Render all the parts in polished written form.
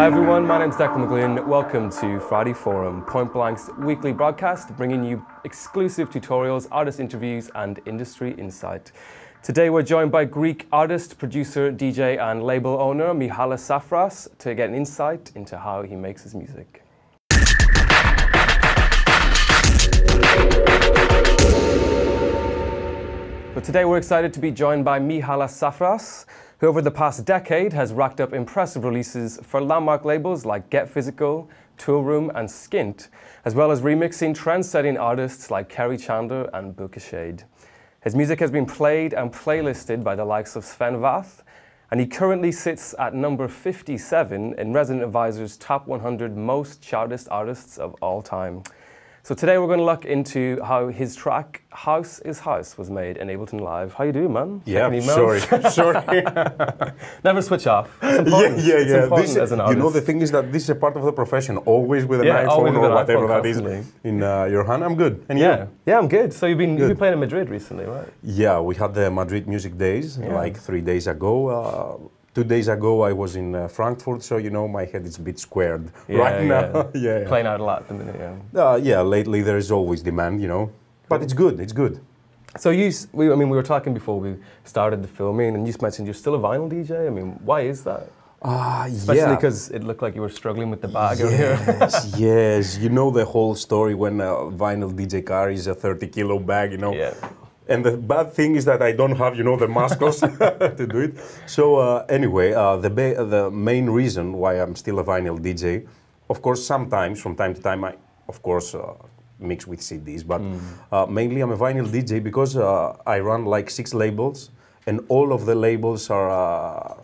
Hi everyone, my name's Declan McGlynn. Welcome to Friday Forum, Point Blank's weekly broadcast, bringing you exclusive tutorials, artist interviews, and industry insight. Today we're joined by Greek artist, producer, DJ, and label owner MIhalis Safras to get an insight into how he makes his music. But today we're excited to be joined by MIhalis Safras, who over the past decade has racked up impressive releases for landmark labels like Get Physical, Tool Room, and Skint, as well as remixing trend-setting artists like Kerry Chandler and Booka Shade. His music has been played and playlisted by the likes of Sven Vath, and he currently sits at number 57 in Resident Advisor's top 100 most charted artists of all time. So today we're going to look into how his track House is House was made in Ableton Live. How you doing, man? Yeah, sorry. Never switch off. It's important. It's important as an artist. You know, the thing is that this is a part of the profession, always with an iPhone or whatever that is in your hand. I'm good. And you? Yeah, I'm good. So you've been playing in Madrid recently, right? Yeah, we had the Madrid Music Days like 3 days ago. 2 days ago I was in Frankfurt, so you know my head is a bit squared right now. Playing out a lot at the minute, yeah, lately there is always demand, you know, but it's good, it's good. So we were talking before we started the filming, and you just mentioned you're still a vinyl DJ. I mean, why is that? Especially because it looked like you were struggling with the bag over here. Yes, you know the whole story when a vinyl DJ carries a 30-kilo bag, you know. Yeah. And the bad thing is that I don't have, you know, the muscles to do it. So anyway, the main reason why I'm still a vinyl DJ, of course, sometimes, from time to time, I, of course, mix with CDs, but mainly I'm a vinyl DJ because I run like 6 labels, and all of the labels are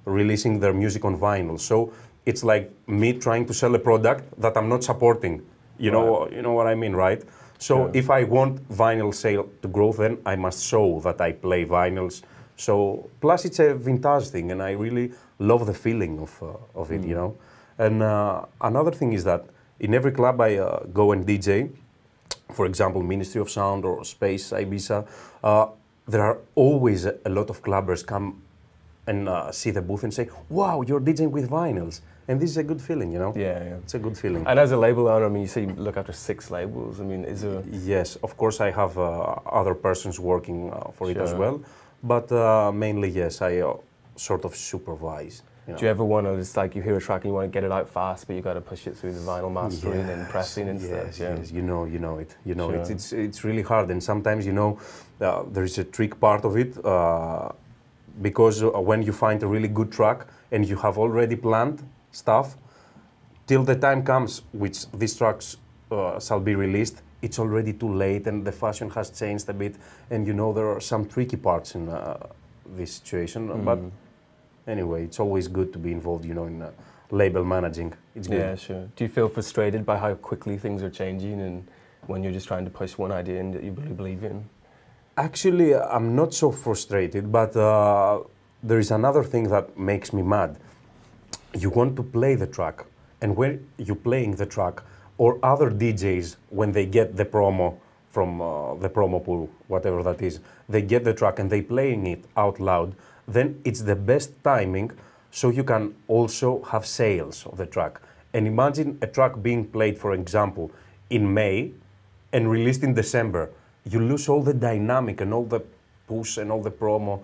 releasing their music on vinyl. So it's like me trying to sell a product that I'm not supporting. You know what I mean, right? So if I want vinyl sale to grow, then I must show that I play vinyls. So plus it's a vintage thing, and I really love the feeling of it, you know. And another thing is that in every club I go and DJ, for example, Ministry of Sound or Space Ibiza, there are always a lot of clubbers come and see the booth and say, "Wow, you're DJing with vinyls." And this is a good feeling, you know? Yeah. It's a good feeling. And as a label owner, I mean, you say you look after 6 labels. I mean, is there... Yes, of course I have other persons working for it as well. But mainly, yes, I sort of supervise. You know? Do you ever want to, it's like you hear a track and you want to get it out fast, but you got to push it through the vinyl mastering and pressing and stuff? Yes, you know it. You know, it's really hard. And sometimes, you know, there is a trick part of it. Because when you find a really good track and you have already planned stuff, till the time comes which these tracks shall be released, it's already too late and the fashion has changed a bit, and you know there are some tricky parts in this situation. But anyway, it's always good to be involved, you know, in label managing. It's good. Yeah, sure. Do you feel frustrated by how quickly things are changing and when you're just trying to push one idea in that you really believe in? Actually, I'm not so frustrated, but there is another thing that makes me mad. You want to play the track, and when you're playing the track, or other DJs, when they get the promo from the promo pool, whatever that is, they get the track and they playing it out loud, then it's the best timing, so you can also have sales of the track. And imagine a track being played, for example, in May and released in December. You lose all the dynamic and all the push and all the promo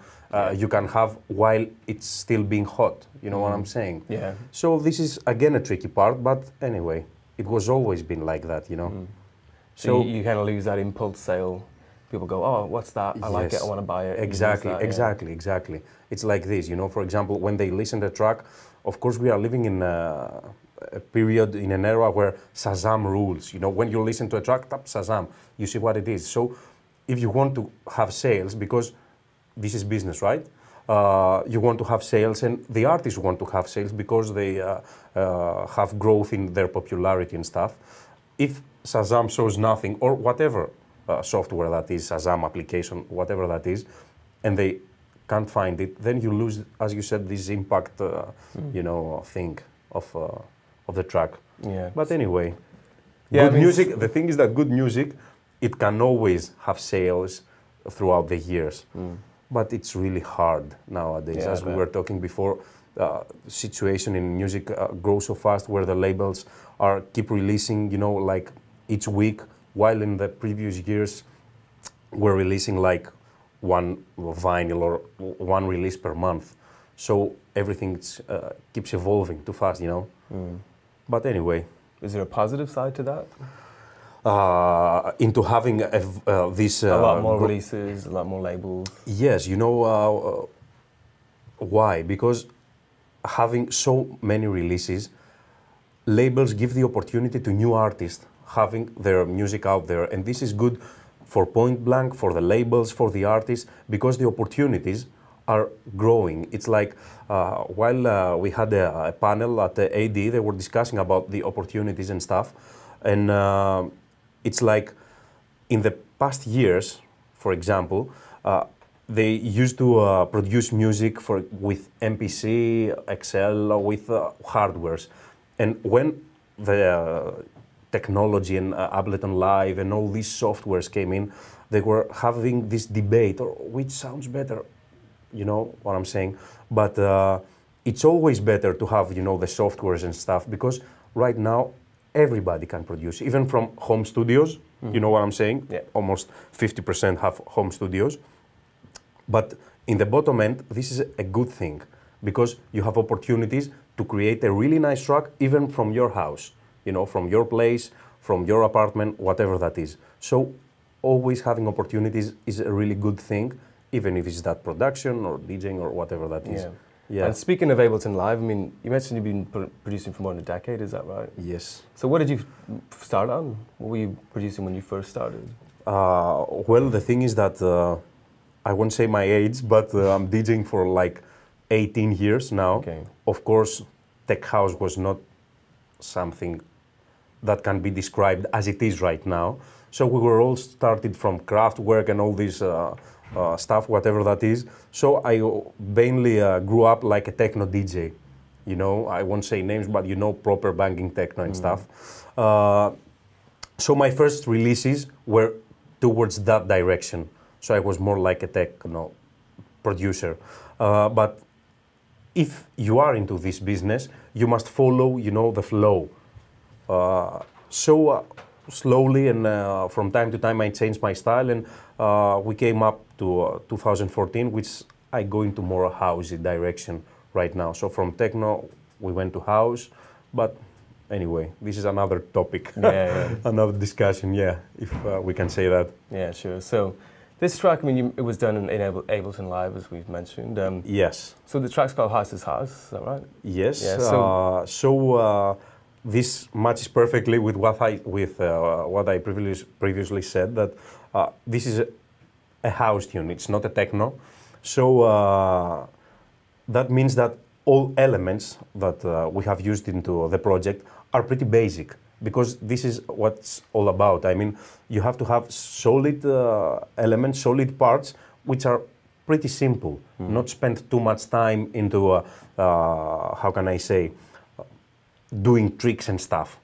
you can have while it's still being hot. You know what I'm saying? Yeah. So this is again a tricky part, but anyway, it was always been like that, you know. So you kind of lose that impulse sale. People go, "Oh, what's that? I like it. I want to buy it." Exactly. It's like this, you know. For example, when they listen to the track, of course, we are living in a period, in an era where Shazam rules. You know, when you listen to a track, tap Shazam, you see what it is. So if you want to have sales, because this is business, right? You want to have sales, and the artists want to have sales because they have growth in their popularity and stuff. If Shazam shows nothing, or whatever software that is, Shazam application, whatever that is, and they can't find it, then you lose, as you said, this impact, you know, thing of the track. Yeah. But anyway, good music. The thing is that good music, it can always have sales throughout the years. but it's really hard nowadays. Yeah, As we were talking before, situation in music grows so fast where the labels keep releasing, you know, like each week, while in the previous years we're releasing like one vinyl or one release per month. So everything keeps evolving too fast, you know. But anyway. Is there a positive side to that? Into having this... a lot more releases, a lot more labels. Yes, you know why? Because having so many releases, labels give the opportunity to new artists having their music out there. And this is good for Point Blank, for the labels, for the artists, because the opportunities are growing. It's like while we had a panel at the AD, they were discussing about the opportunities and stuff. And it's like in the past years, for example, they used to produce music with MPC, Excel, with hardwares. And when the technology and Ableton Live and all these softwares came in, they were having this debate, or which sounds better, you know what I'm saying? But it's always better to have, you know, the softwares and stuff, because right now everybody can produce, even from home studios, you know what I'm saying? Yeah. Almost 50% have home studios. But in the bottom end, this is a good thing, because you have opportunities to create a really nice track, even from your house, you know, from your place, from your apartment, whatever that is. So always having opportunities is a really good thing, even if it's that production or DJing or whatever that is. Yeah. Yeah. And speaking of Ableton Live, I mean, you mentioned you've been producing for more than a decade, is that right? Yes. So what did you start on? What were you producing when you first started? Well, the thing is that I won't say my age, but I'm DJing for like 18 years now. Okay. Of course, tech house was not something that can be described as it is right now. So we were all started from craft work and all this stuff, whatever that is. So I mainly grew up like a techno DJ. You know, I won't say names, but you know, proper banging techno and stuff. So my first releases were towards that direction. So I was more like a techno producer. But if you are into this business, you must follow, you know, the flow. So slowly and from time to time I changed my style, and we came up to 2014, which I go into more housey direction right now. So from techno we went to house, but anyway, this is another topic, another discussion, yeah, if we can say that. Yeah, sure. So this track, I mean, it was done in Ableton Live, as we've mentioned. Yes. So the track's called House is House, is that right? Yes. Yeah, so this matches perfectly with what I previously said, that this is a house tune. It's not a techno. So that means that all elements that we have used into the project are pretty basic, because this is what's all about. I mean, you have to have solid elements, solid parts, which are pretty simple. Not spend too much time into, how can I say, doing tricks and stuff,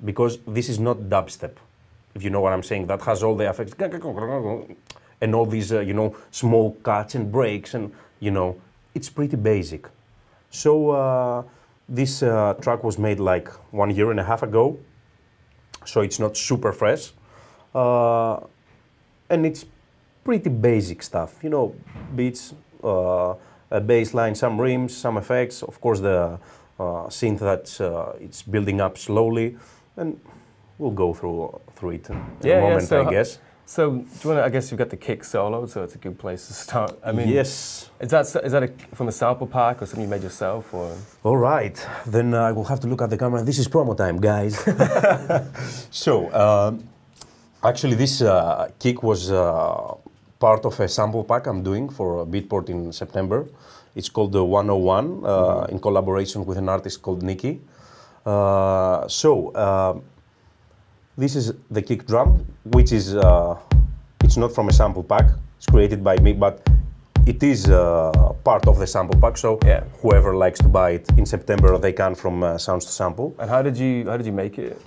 because this is not dubstep, if you know what I'm saying. That has all the effects and all these, you know, small cuts and breaks, and, you know, it's pretty basic. So this track was made like 1.5 years ago, so it's not super fresh, and it's pretty basic stuff, you know, beats, a bass line, some rims, some effects, of course the synth that's it's building up slowly, and we'll go through it in a moment, I guess. So, do you want to, I guess you've got the kick solo, so it's a good place to start. I mean, yes. Is that from a sample pack or something you made yourself, or? All right, then I will have to look at the camera. This is promo time, guys. So, actually, this kick was part of a sample pack I'm doing for Beatport in September. It's called the 101, in collaboration with an artist called Nikki. This is the kick drum, which is, it's not from a sample pack, it's created by me, but it is part of the sample pack, so whoever likes to buy it in September, they can from Sounds to Sample. And how did you make it?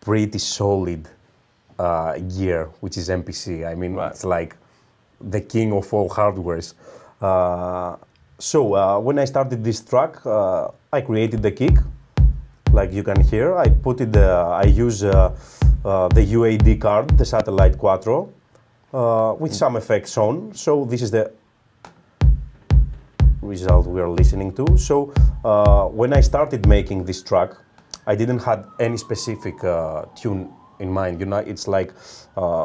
Pretty solid gear, which is MPC. I mean, it's like the king of all hardwares. So when I started this track, I created the kick, like you can hear. I put it. I use the UAD card, the Satellite Quattro, with some effects on. So this is the result we are listening to. So when I started making this track, I didn't have any specific tune in mind. You know, it's like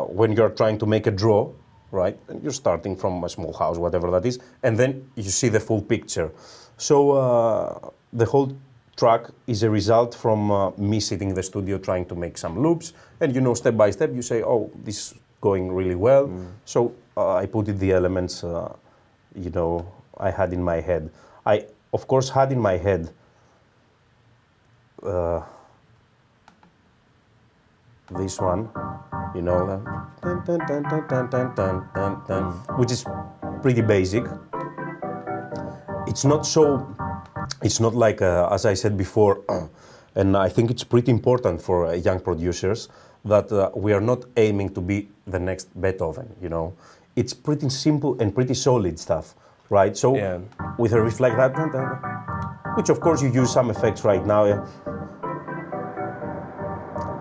when you're trying to make a draw, right? And you're starting from a small house, whatever that is, and then you see the full picture. So the whole track is a result from me sitting in the studio trying to make some loops, and you know, step by step, you say, oh, this is going really well. So I put in the elements, you know, I had in my head. I, of course, had in my head this one, you know, which is pretty basic. It's not so, it's not like, as I said before, and I think it's pretty important for young producers that we are not aiming to be the next Beethoven, you know. It's pretty simple and pretty solid stuff. Right, so with a riff like that, which of course you use some effects right now,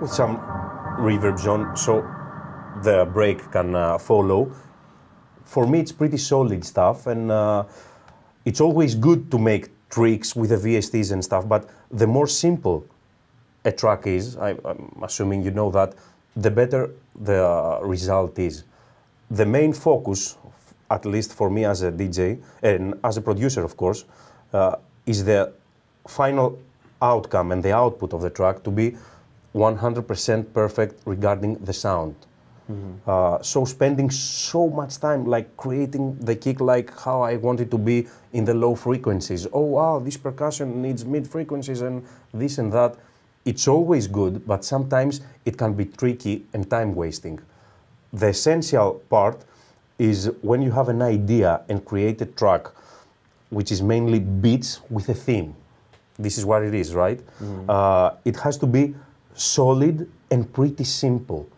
with some reverbs on, so the break can follow. For me, it's pretty solid stuff, and it's always good to make tricks with the VSTs and stuff, but the more simple a track is, I'm assuming you know that, the better the result is. The main focus, at least for me as a DJ, and as a producer, of course, is the final outcome and the output of the track to be 100% perfect regarding the sound. So spending so much time like creating the kick like how I want it to be in the low frequencies. Oh wow, this percussion needs mid frequencies and this and that. It's always good, but sometimes it can be tricky and time wasting. The essential part is when you have an idea and create a track which is mainly beats with a theme. This is what it is, right? It has to be solid and pretty simple,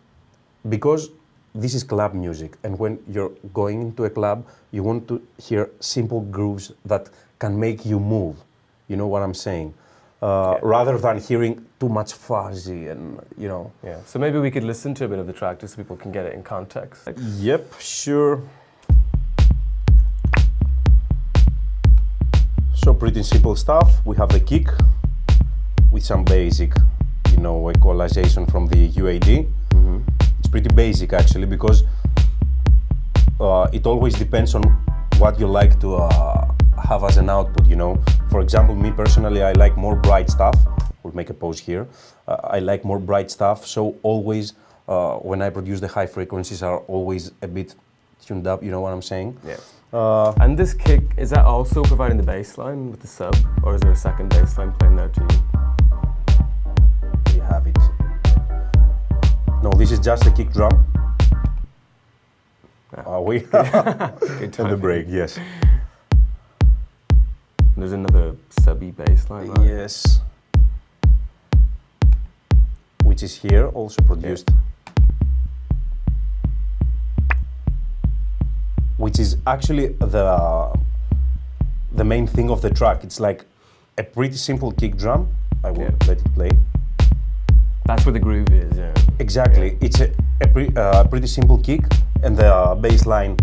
because this is club music, and when you're going into a club, you want to hear simple grooves that can make you move. You know what I'm saying? Rather than hearing too much fuzzy and, you know. Yeah, so maybe we could listen to a bit of the track just so people can get it in context. Yep, sure. So pretty simple stuff. We have the kick with some basic, you know, equalization from the UAD. It's pretty basic actually, because it always depends on what you like to have as an output, you know. For example, me personally, I like more bright stuff. We'll make a pause here. I like more bright stuff, so always when I produce, the high frequencies are always a bit tuned up, you know what I'm saying? Yeah. And this kick, is that also providing the bass line with the sub, or is there a second bass line playing there too? We have it. No, this is just a kick drum. Are we? Good time. And the break, yes. There's another subby bass line, right? Yes. Which is here, also produced. Which is actually the main thing of the track. It's like a pretty simple kick drum. I will let it play. That's where the groove is, yeah. Exactly. It's a pretty simple kick, and the bass line,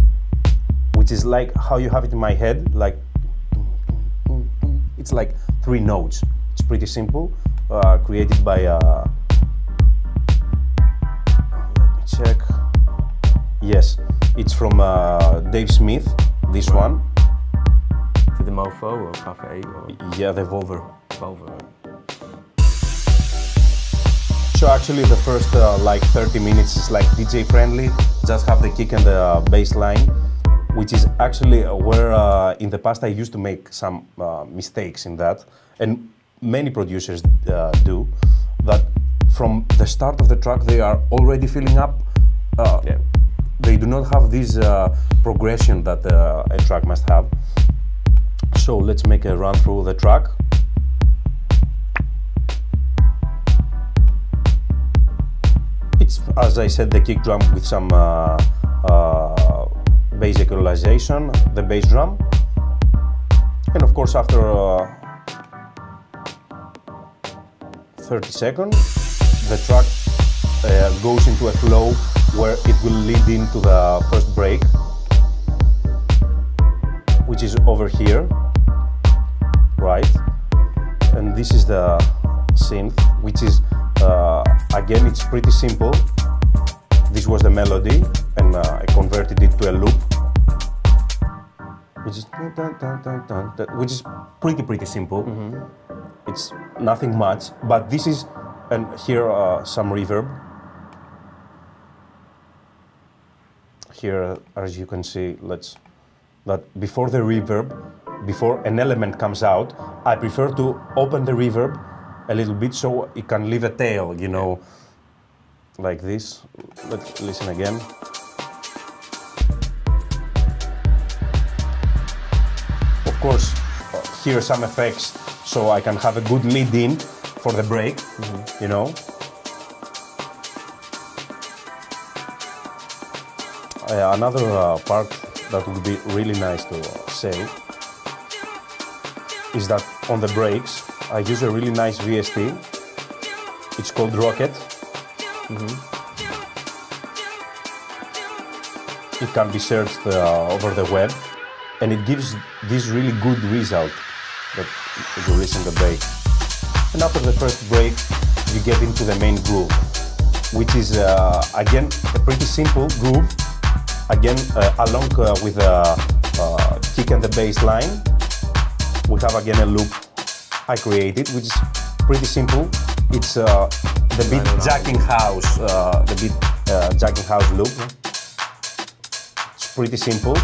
which is like how you have it in my head, like it's like 3 notes. It's pretty simple, created by, let me check. Yes, it's from Dave Smith, this one. Is it the Mofo or Cafe 8? Or? Yeah, the Volver. Volver. So actually the first like 30 minutes is like DJ friendly, just have the kick and the bass line, which is actually where in the past I used to make some mistakes in that, and many producers do, that from the start of the track they are already filling up. They do not have this progression that a track must have. So let's make a run through the track. It's, as I said, the kick drum with some bass equalization, the bass drum, and of course after 30 seconds the track goes into a flow where it will lead into the first break, which is over here, right? And this is the synth, which is again, it's pretty simple. This was the melody, and I converted it to a loop, which is pretty simple. It's nothing much, but this is, and here some reverb. Here, as you can see, that before the reverb, before an element comes out, I prefer to open the reverb a little bit so it can leave a tail, you know, like this. Let's listen again. Of course, here are some effects so I can have a good lead in for the break, you know. Another part that would be really nice to say is that on the breaks I use a really nice VST. It's called Rocket. It can be searched over the web, and it gives this really good result that you listen to the bass. And after the first break, you get into the main groove, which is again a pretty simple groove. Again, along with the kick and the bass line, we have again a loop I created, which is pretty simple. It's the beat jacking house, loop. It's pretty simple.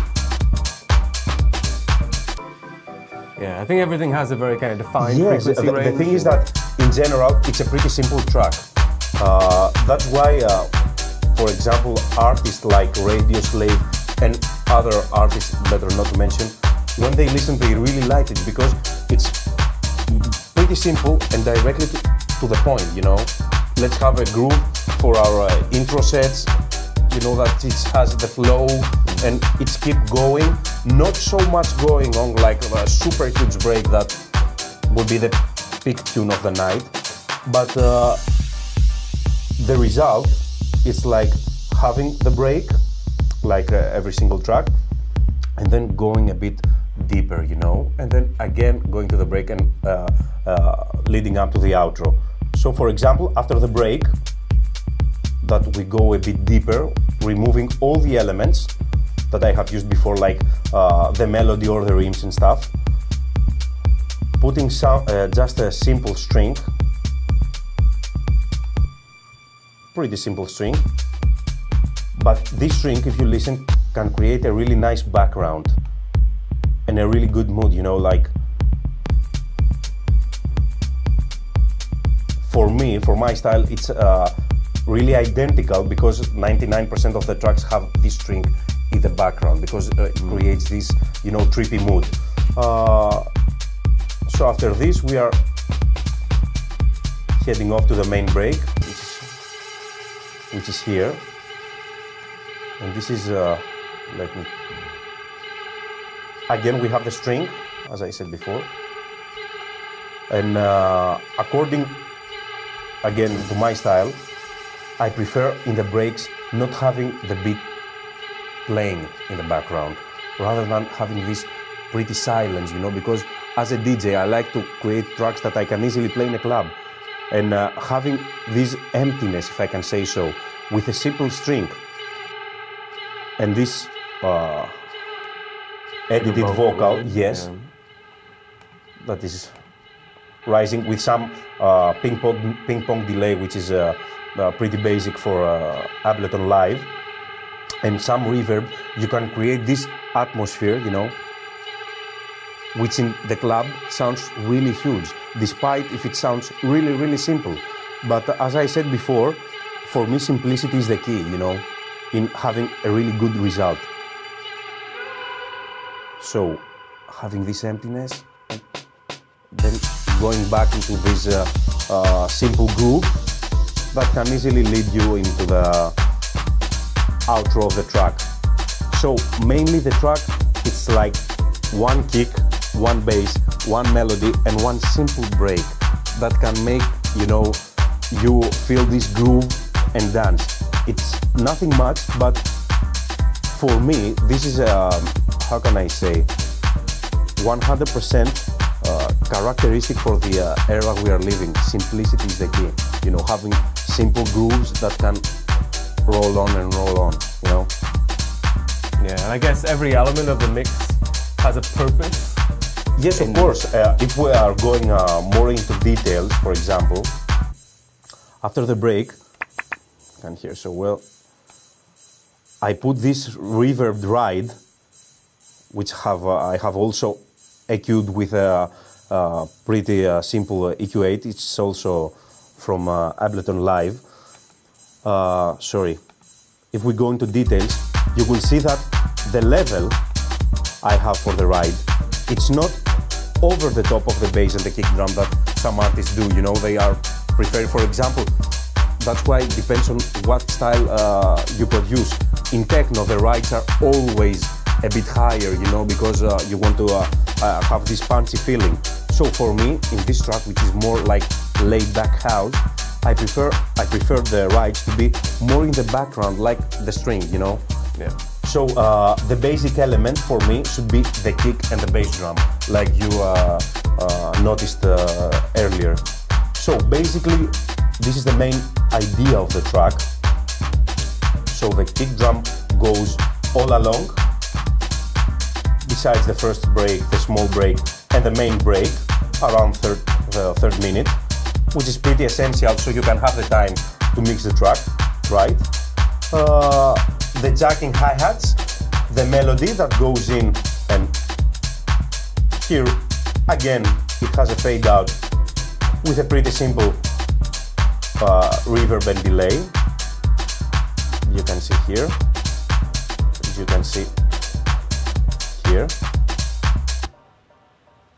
Yeah, I think everything has a very kind of defined frequency range. The thing is that in general, it's a pretty simple track. That's why, for example, artists like Radio Slave and other artists, better not to mention, when they listen, they really like it because it's pretty simple and directly to the point, you know. Let's have a groove for our intro sets, you know, that it has the flow and it's keep going, not so much going on like a super huge break that would be the peak tune of the night, but the result is like having the break, like every single track, and then going a bit deeper, you know, and then again going to the break and leading up to the outro. So for example, after the break, that we go a bit deeper, removing all the elements that I have used before, like the melody or the rims and stuff, putting some, just a simple string, pretty simple string, but this string, if you listen, can create a really nice background and a really good mood, you know, like for me, for my style, it's really identical because 99% of the tracks have this string in the background because it creates this, you know, trippy mood. So after this, we are heading off to the main break, which is here, and this is let me. Again, we have the string, as I said before, and according, again, to my style, I prefer in the breaks not having the beat playing in the background, rather than having this pretty silence, you know, because as a DJ, I like to create tracks that I can easily play in a club, and having this emptiness, if I can say so, with a simple string, and this edited vocal, yes, that is rising with some ping pong delay, which is pretty basic for Ableton Live, and some reverb. You can create this atmosphere, you know, which in the club sounds really huge, despite if it sounds really simple. But as I said before, for me simplicity is the key, you know, in having a really good result. So, having this emptiness, and then going back into this simple groove that can easily lead you into the outro of the track. So mainly the track, it's like one kick, one bass, one melody, and one simple break that can make, you know, you feel this groove and dance. It's nothing much, but for me, this is a, how can I say, 100% characteristic for the era we are living. Simplicity is the key. You know, having simple grooves that can roll on and roll on, you know? Yeah, and I guess every element of the mix has a purpose. Yes, of course. If we are going more into details, for example, after the break, you can hear so well, I put this reverb ride, which I have also EQ'd with a pretty simple EQ8. It's also from Ableton Live. Sorry. If we go into details, you will see that the level I have for the ride, it's not over the top of the bass and the kick drum that some artists do, you know, they are preferred, for example, that's why it depends on what style you produce. In techno, the rides are always a bit higher, you know, because you want to have this punchy feeling. So for me, in this track, which is more like laid-back house, I prefer the rides to be more in the background, like the string, you know. Yeah. So the basic element for me should be the kick and the bass drum, like you noticed earlier. So basically, this is the main idea of the track. So the kick drum goes all along, besides the first break, the small break, and the main break around the third minute, which is pretty essential so you can have the time to mix the track, right? The jacking hi-hats, the melody that goes in, and here again it has a fade out with a pretty simple reverb and delay. You can see here, you can see here.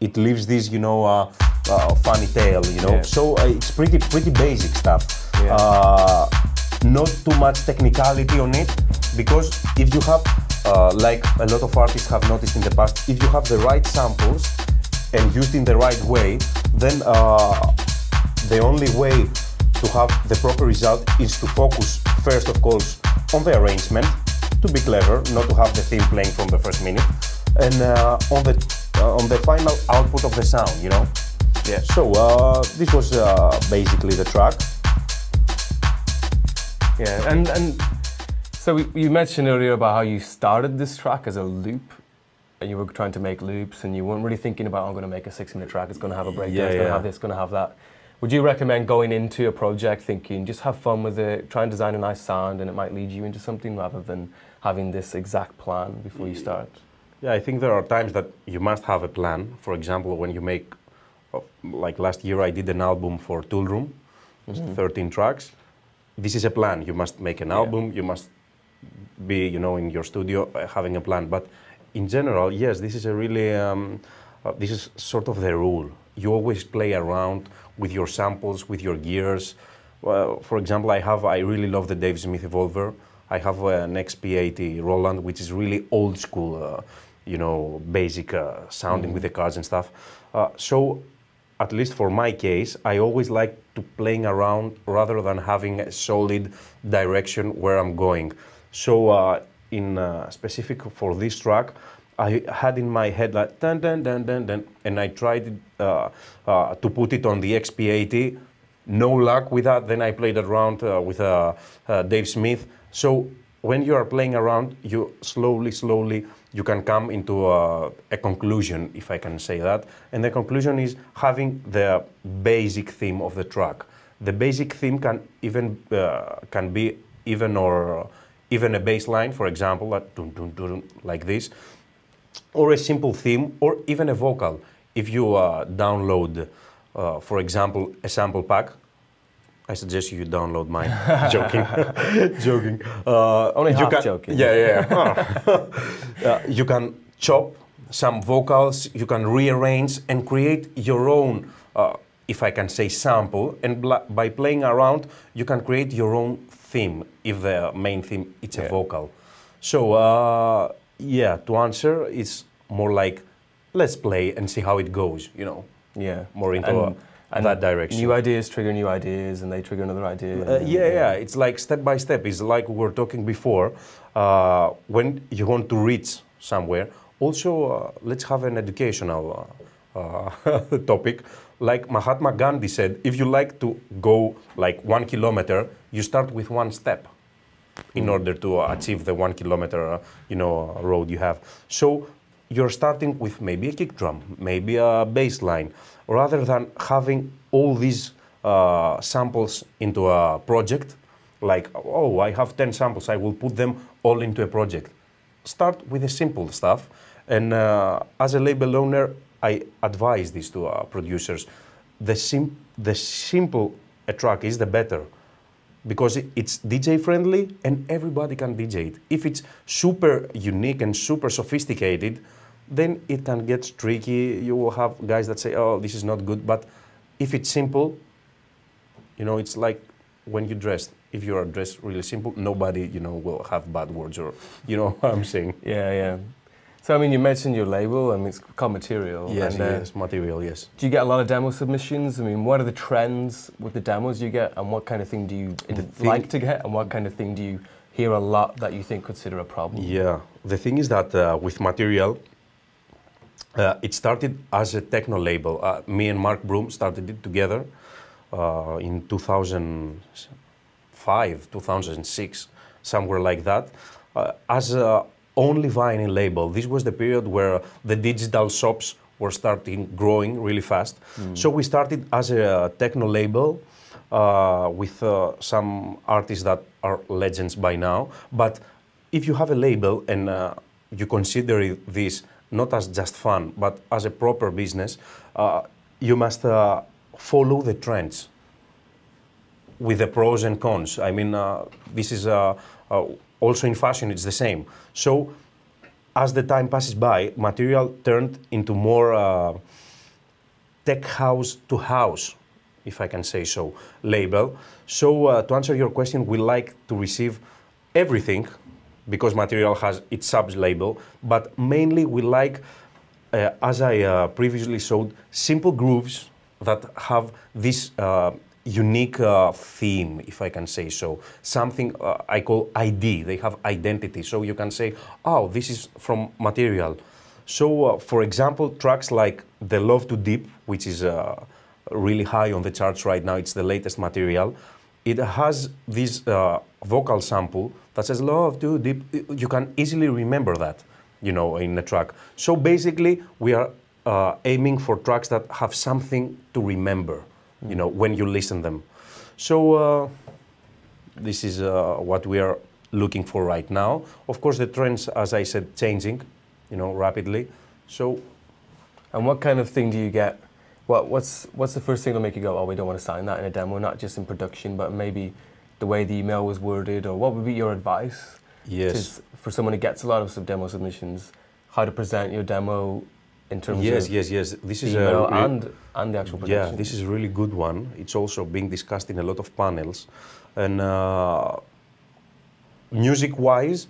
It leaves this, you know, funny tail, you know. Yeah. So it's pretty basic stuff. Yeah. Not too much technicality on it, because if you have, like a lot of artists have noticed in the past, if you have the right samples and used in the right way, then the only way to have the proper result is to focus first, of course, on the arrangement, to be clever, not to have the theme playing from the first minute, and on the final output of the sound, you know. Yeah. So this was basically the track. Yeah, and so you mentioned earlier about how you started this track as a loop, and you were trying to make loops, and you weren't really thinking about, I'm going to make a 6-minute track, it's going to have a breakdown, it's going to have this, going to have that. Would you recommend going into a project thinking, just have fun with it, try and design a nice sound, and it might lead you into something, rather than having this exact plan before you start? Yeah, I think there are times that you must have a plan. For example, when you make, like last year I did an album for Toolroom, 13 tracks. This is a plan. You must make an album, you must be, you know, in your studio having a plan. But in general, yes, this is a really, this is sort of the rule. You always play around with your samples, with your gears. Well, for example, I really love the Dave Smith Evolver. I have an XP80 Roland, which is really old school, you know, basic sounding with the cards and stuff. So, at least for my case, I always like to playing around rather than having a solid direction where I'm going. So, in specific for this track, I had in my head like dun dun dun dun dun, and I tried to put it on the XP80. No luck with that. Then I played around with Dave Smith. So when you are playing around, you slowly you can come into a conclusion, if I can say that. And the conclusion is having the basic theme of the track. The basic theme can even can be even a bass line, for example, like, dun, dun, dun, like this, or a simple theme, or even a vocal. If you download, for example, a sample pack, I suggest you download mine. Joking, joking. Only half joking. Yeah. You can chop some vocals, you can rearrange and create your own, if I can say, sample. And by playing around, you can create your own theme, if the main theme is a vocal. So yeah, to answer, it's more like let's play and see how it goes. You know. Yeah. More into that direction. New ideas trigger new ideas, and they trigger another idea. Yeah. It's like step by step. It's like we were talking before. When you want to reach somewhere, also let's have an educational topic. Like Mahatma Gandhi said, if you like to go like 1 kilometer, you start with one step in order to achieve the 1 kilometer, road you have. So you're starting with maybe a kick drum, maybe a bass line, rather than having all these samples into a project, like, oh, I have 10 samples, I will put them all into a project. Start with the simple stuff, and as a label owner, I advise this to producers. The simple a track is, the better, because it's DJ friendly and everybody can DJ it. If it's super unique and super sophisticated, then it can get tricky. You will have guys that say, oh, this is not good. But if it's simple, it's like when you dress. If you are dressed really simple, nobody, will have bad words, or, what I'm saying. Yeah. So, I mean, you mentioned your label, it's called Material. Yes, yes, Material, yes. Do you get a lot of demo submissions? I mean, what are the trends with the demos you get, and what kind of thing do you like to get, and what kind of thing do you hear a lot that you think consider a problem? Yeah, the thing is that with Material, it started as a techno label. Me and Mark Broom started it together in 2005, 2006, somewhere like that, as only vinyl label. This was the period where the digital shops were growing really fast. So we started as a techno label with some artists that are legends by now. But if you have a label and you consider this not as just fun, but as a proper business, you must follow the trends with the pros and cons. I mean, this is also in fashion, it's the same. So, as the time passes by, Material turned into more tech house to house, if I can say so, label. So, to answer your question, we like to receive everything, because Material has its sub-label, but mainly we like, as I previously showed, simple grooves that have this unique theme, if I can say so. Something I call ID. They have identity. So you can say, oh, this is from Material. So, for example, tracks like The Love Too Deep, which is really high on the charts right now, it's the latest Material. It has this vocal sample that says Love Too Deep. You can easily remember that, in a track. So basically, we are aiming for tracks that have something to remember, when you listen them. So this is what we are looking for right now. Of course, the trends, as I said, changing, rapidly. So, and what kind of thing do you get? What's the first thing that'll make you go, oh, we don't want to sign that in a demo, not just in production, but maybe the way the email was worded, or what would be your advice? Yes. For someone who gets a lot of demo submissions, how to present your demo in terms of yes. This is email and the actual production. Yeah, this is a really good one. It's also being discussed in a lot of panels. And music-wise,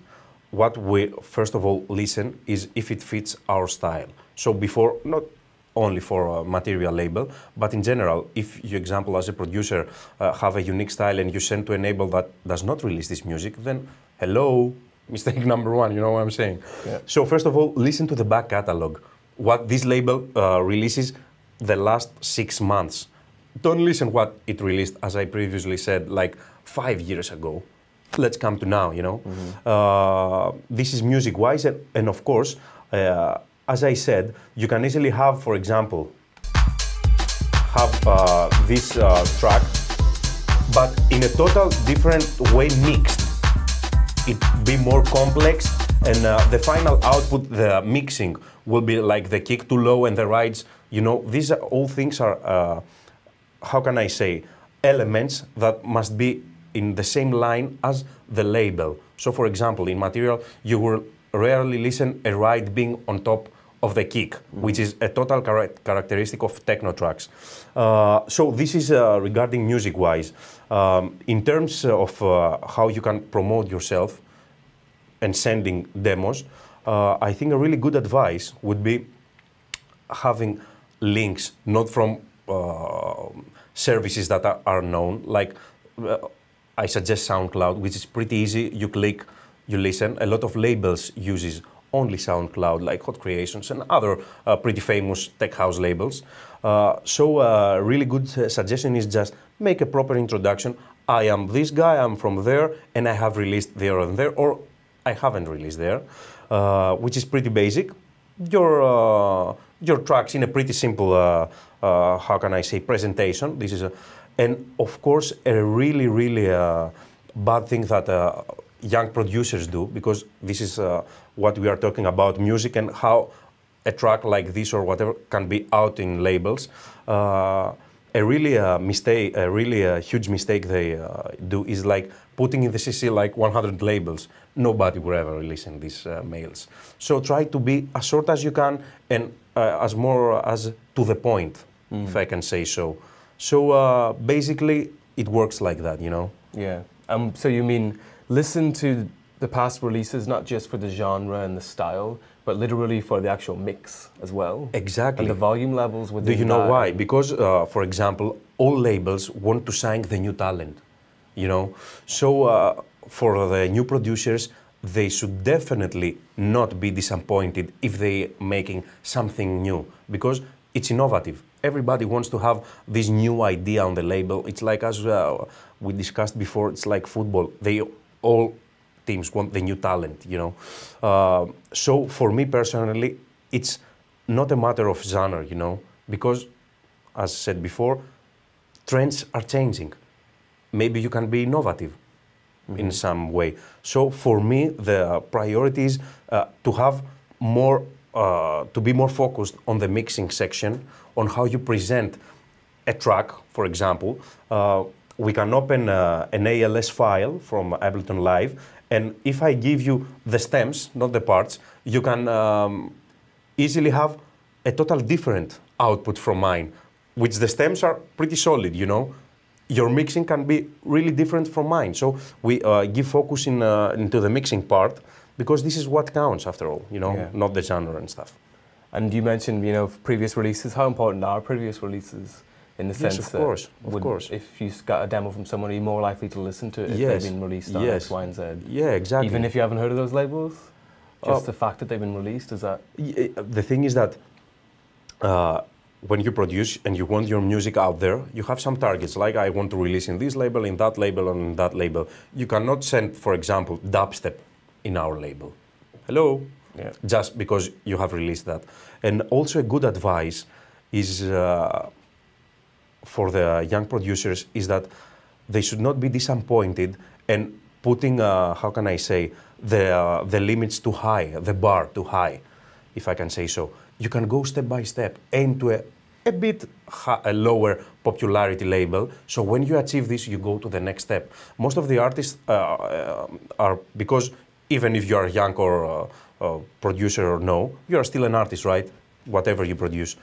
what we first of all listen is if it fits our style. So before, not only for a Material label, but in general, if you, example, as a producer, have a unique style and you send to a label that does not release this music, then hello, mistake number one, you know what I'm saying? Yeah. So first of all, listen to the back catalog. What this label releases the last 6 months. Don't listen what it released, as I previously said, like 5 years ago. Let's come to now, This is music-wise, and of course, as I said, you can easily have, for example, this track, but in a total different way mixed. It be more complex, and the final output, the mixing, will be like the kick too low and the rides. These are all things are, how can I say, elements that must be in the same line as the label. So, for example, in Material, you will rarely listen a ride being on top of the kick, which is a total characteristic of techno tracks. So this is regarding music-wise. In terms of how you can promote yourself, and sending demos, I think a really good advice would be having links, not from services that are known. Like I suggest SoundCloud, which is pretty easy. You click, you listen. A lot of labels uses only SoundCloud, like Hot Creations and other pretty famous tech house labels. So a really good suggestion is just make a proper introduction. I am this guy, I'm from there, and I have released there and there, or I haven't released there, which is pretty basic. Your tracks in a pretty simple, how can I say, presentation. This is and of course a really, really bad thing that young producers do, because this is what we are talking about, music and how a track like this or whatever can be out in labels. A really huge mistake they do is like putting in the CC like 100 labels. Nobody will ever listen these mails. So try to be as short as you can and as more as to the point, if I can say so. So basically, it works like that, you know. Yeah. So you mean listen to the past releases, not just for the genre and the style, but literally for the actual mix as well? Exactly. And the volume levels within Do you know why? Because, for example, all labels want to sign the new talent, you know? So for the new producers, they should definitely not be disappointed if they're making something new, because it's innovative. Everybody wants to have this new idea on the label. It's like, as we discussed before, it's like football. All teams want the new talent, you know. So for me personally, it's not a matter of genre, you know, because, as I said before, trends are changing. Maybe you can be innovative in some way. So for me, the priority is to have more, to be more focused on the mixing section, on how you present a track, for example. We can open an ALS file from Ableton Live, and if I give you the stems, not the parts, you can easily have a total different output from mine, which the stems are pretty solid, you know. Your mixing can be really different from mine. So we give focus into the mixing part, because this is what counts after all, you know, not the genre and stuff. And you mentioned, you know, previous releases. How important are previous releases in the sense of course, that of course. If you got a demo from someone, are you more likely to listen to it if they've been released on X, Y, and Z? Yeah, exactly. Even if you haven't heard of those labels? Just the fact that they've been released, is that? The thing is that when you produce and you want your music out there, you have some targets, like I want to release in this label, in that label, and in that label. You cannot send, for example, dubstep in our label. Hello? Yeah. Just because you have released that. And also a good advice is for the young producers is that they should not be disappointed and putting, how can I say, the limits too high, the bar too high, if I can say so. You can go step by step, aim to a bit lower popularity label. So when you achieve this, you go to the next step. Most of the artists are, because even if you are young or producer or no, you are still an artist, right? Whatever you produce.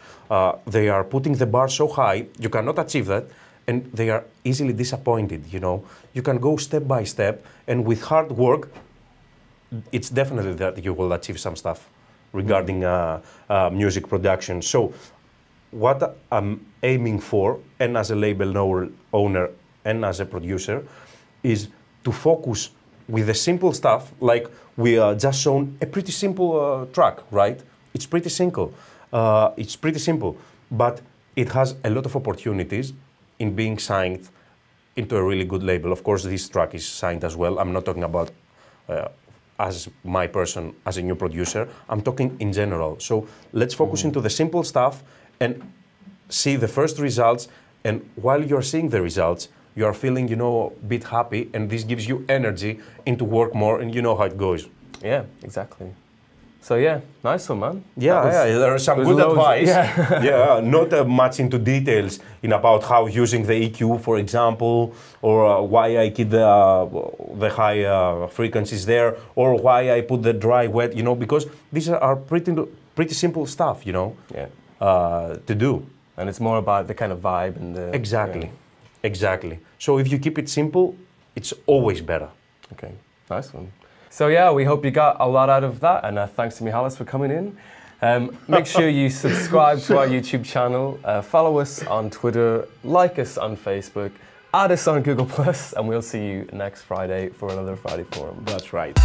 They are putting the bar so high, you cannot achieve that, and they are easily disappointed, you know. You can go step by step, and with hard work, it's definitely that you will achieve some stuff regarding music production. So what I'm aiming for, and as a label owner and as a producer, is to focus with the simple stuff, like we just shown a pretty simple track, right? It's pretty simple. But it has a lot of opportunities in being signed into a really good label. Of course, this track is signed as well. I'm not talking about as my person, as a new producer. I'm talking in general. So let's focus into the simple stuff and see the first results. And while you're seeing the results, you are feeling, you know, a bit happy, and this gives you energy into work more, and you know how it goes. Yeah, exactly. So yeah, nice one, man. Yeah, there's some good advice. Yeah, yeah, not much into details in about how using the EQ, for example, or why I keep the high frequencies there, or why I put the dry wet, you know, because these are pretty simple stuff, you know, to do. And it's more about the kind of vibe and the... Exactly, exactly. So if you keep it simple, it's always better. Okay, nice one. So yeah, we hope you got a lot out of that, and thanks to MIhalis for coming in. Make sure you subscribe to our YouTube channel, follow us on Twitter, like us on Facebook, add us on Google+, and we'll see you next Friday for another Friday Forum. That's right.